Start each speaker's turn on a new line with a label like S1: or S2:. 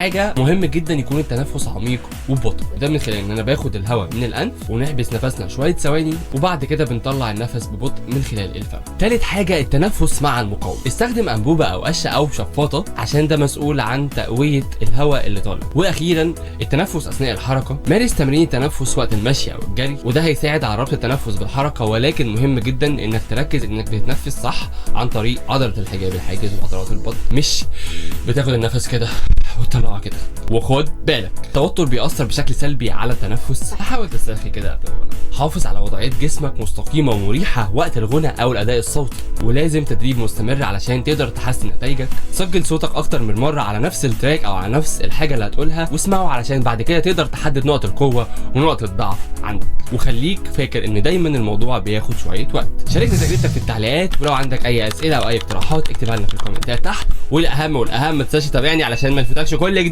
S1: حاجه مهم جدا يكون التنفس عميق وببطء، ده من خلال ان انا باخد الهواء من الانف ونحبس نفسنا شويه ثواني وبعد كده بنطلع النفس ببطء من خلال الفم. تالت حاجه التنفس مع المقاومه، استخدم انبوبه او قشه او شفاطه عشان ده مسؤول عن تقويه الهواء اللي طالع. واخيرا التنفس اثناء الحركه، مارس تمرين التنفس وقت المشي او الجري وده هيساعد على ربط التنفس بالحركه، ولكن مهم جدا انك تركز انك بتتنفس صح عن طريق عضله الحجاب الحاجز وعضلات البطن، مش بتاخد النفس كده وتطلعه كده. وخد بالك التوتر بيأثر بشكل سلبي على التنفس، حاول تسترخي كده قبل الغنى. حافظ على وضعية جسمك مستقيمة ومريحة وقت الغنى أو الأداء الصوتي، ولازم تدريب مستمر علشان تقدر تحسن نتائجك. سجل صوتك أكتر من مرة على نفس التراك أو على نفس الحاجة اللي هتقولها واسمعه علشان بعد كده تقدر تحدد نقط القوة ونقط الضعف عندك. وخليك فاكر إن دايما الموضوع بياخد شوية وقت. شاركنا تجربتك في التعليقات، ولو عندك أي أسئلة أو أي اقتراحات اكتبها لنا في الكومنتات تحت. والأهم ما تنساش تتابعني علشان ما يفوتكش كل